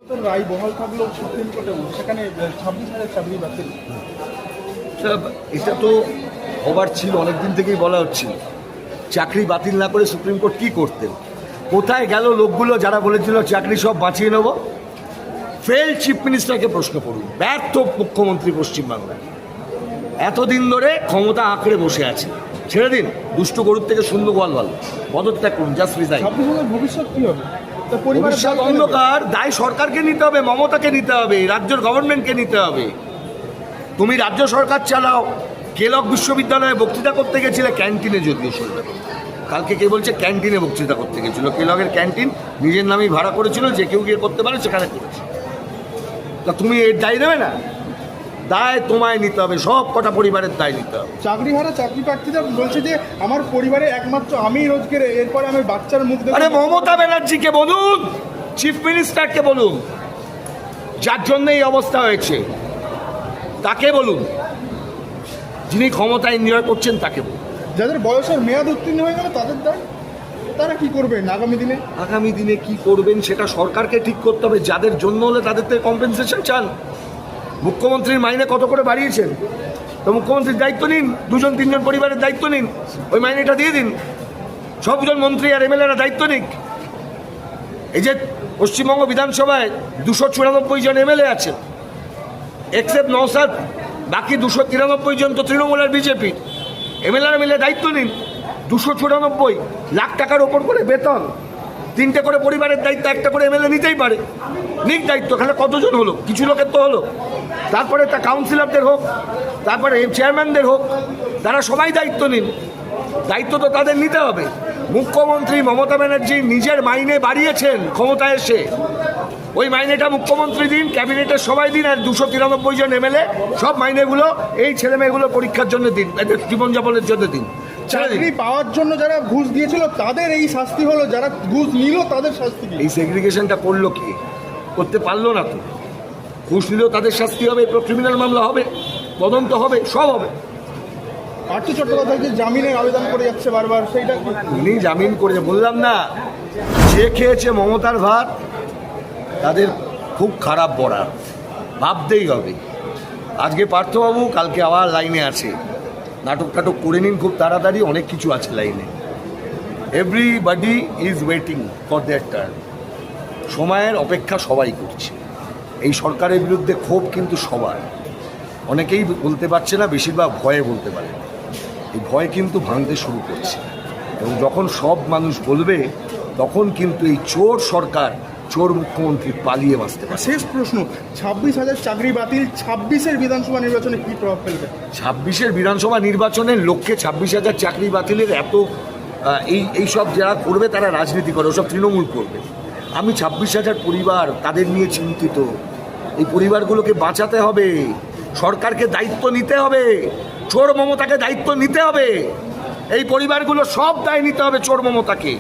রায় বহাল থাকলেও সুপ্রিম কোর্টে সেখানে 26,000 চাকরি বাতিল। এটা তো হবার ছিল, অনেকদিন থেকেই বলা হচ্ছিল। চাকরি বাতিল না করে সুপ্রিম কোর্ট কী করতেন? কোথায় গেল লোকগুলো যারা বলেছিল চাকরি সব বাঁচিয়ে নেব? ফেল চিফ মিনিস্টারকে প্রশ্ন করুন। ব্যর্থ মুখ্যমন্ত্রী পশ্চিমবাংলায় এতদিন ধরে ক্ষমতা আঁকড়ে বসে আছে। ছেড়ে দিন, দুষ্টু গরুর থেকে সুন্দর গোয়াল ভালো। পদত্যাগ করুন, জাস্ট রিজাইন। 26,000 ভবিষ্যৎ কী হবে? ভবিষ্যৎ অন্ধকার। দায় সরকারকে নিতে হবে, মমতাকে নিতে হবে, রাজ্যের গভর্নমেন্টকে নিতে হবে। তুমি রাজ্য সরকার চালাও। কেলগ বিশ্ববিদ্যালয়ে বক্তৃতা করতে গেছিলে, ক্যান্টিনে যদিও শুনবে। কালকে কে বলছে ক্যান্টিনে বক্তৃতা করতে গেছিল। কেলগের ক্যান্টিন নিজের নামেই ভাড়া করেছিল, যে কেউ গিয়ে করতে পারে সেখানে করেছে। তা তুমি এর দায় দেবে না? দায় তোমায় নিতে হবে, সব কটা পরিবারের দায় নিতে হবে। চাকরিহারা চাকরি প্রার্থীরা বলছে যে আমার পরিবারে একমাত্র আমি রোজগার, এরপরে আমি বাচ্চার মুখ দেখে। আরে মমতা ব্যানার্জিকে বলুন, চিফ মিনিস্টারকে বলুন, যার জন্য এই অবস্থা হয়েছে তাকে বলুন, যিনি ক্ষমতা এনজয় করছেন তাকে বলুন। যাদের বয়সের মেয়াদ উত্তীর্ণ হয়ে গেল তাদের দায়, তারা কি করবেন আগামী দিনে? আগামী দিনে কি করবেন সেটা সরকারকে ঠিক করতে হবে। যাদের জন্য হলে তাদের থেকে কম্পেনসেশন চান। মুখ্যমন্ত্রীর মাইনে কত করে বাড়িয়েছেন? তো মুখ্যমন্ত্রীর দায়িত্ব নিন, 2-3জন পরিবারের দায়িত্ব নিন, ওই মাইনেটা দিয়ে দিন। সবজন মন্ত্রী আর এমএলএরা দায়িত্ব নিক। এই যে পশ্চিমবঙ্গ বিধানসভায় 294 জন এমএলএ আছেন, এক্সেপ্ট নওশাদ, বাকি 293 জন তো তৃণমূল আর বিজেপি। এমএলএরা মিলে দায়িত্ব নিন। 294 লাখ টাকার ওপর করে বেতন, 3টে করে পরিবারের দায়িত্ব, একটা করে এমএলএ নিতেই পারে। নিক দায়িত্ব। এখানে কতজন হলো? কিছু লোকের তো হলো। তারপরে তা কাউন্সিলরদের হোক, তারপরে চেয়ারম্যানদের হোক, তারা সবাই দায়িত্ব নিন। দায়িত্ব তো তাদের নিতে হবে। মুখ্যমন্ত্রী মমতা ব্যানার্জি নিজের মাইনে বাড়িয়েছেন ক্ষমতায় এসে। ওই মাইনেটা মুখ্যমন্ত্রী দিন, ক্যাবিনেটের সবাই দিন, আর 293 জন এমএলএ সব মাইনেগুলো এই ছেলেমেয়েগুলো পরীক্ষার জন্য দিন, এদের জীবনযাপনের জন্য দিন। চাকরি পাওয়ার জন্য যারা ঘুষ দিয়েছিল তাদের এই শাস্তি হলো, যারা ঘুষ নিল তাদের শাস্তি কি? এই সেগ্রিগেশনটা করলো কি? করতে পারলো না তো। ঘুষ নিলেও তাদের শাস্তি হবে, ক্রিমিনাল মামলা হবে, তদন্ত হবে, সব হবে। পার্থ চট্টোপাধ্যায় যে জামিনের আবেদন করে যাচ্ছে বারবার, সেইটা কি? উনি জামিন করে, বললাম না, যে খেয়েছে মমতার ভাত তাদের খুব খারাপ পড়া, ভাবতেই হবে। আজকে পার্থবাবু, কালকে আবার লাইনে আছে। নাটক টাটক করে নিন খুব তাড়াতাড়ি, অনেক কিছু আছে লাইনে। Everybody is waiting for their turn. সময়ের অপেক্ষা সবাই করছে। এই সরকারের বিরুদ্ধে ক্ষোভ কিন্তু সবার। অনেকেই বলতে পারছে না, বেশিরভাগ ভয়ে বলতে পারে। এই ভয় কিন্তু ভাঙতে শুরু করছে, এবং যখন সব মানুষ বলবে তখন কিন্তু এই চোর সরকার, চোর মুখ্যমন্ত্রী পালিয়ে বাঁচতে পারে। শেষ প্রশ্ন, 26,000 চাকরি বাতিল 26-এর বিধানসভা নির্বাচনে কি প্রভাব ফেলবে? 26-এর বিধানসভা নির্বাচনের লক্ষ্যে 26,000 চাকরি বাতিলের এত এইসব যারা করবে তারা রাজনীতি করে, ওসব তৃণমূল করবে। আমি 26,000 পরিবার, তাদের নিয়ে চিন্তিত। এই পরিবারগুলোকে বাঁচাতে হবে, সরকারকে দায়িত্ব নিতে হবে, চোর মমতাকে দায়িত্ব নিতে হবে। এই পরিবারগুলো সব দায় নিতে হবে চোর মমতাকে।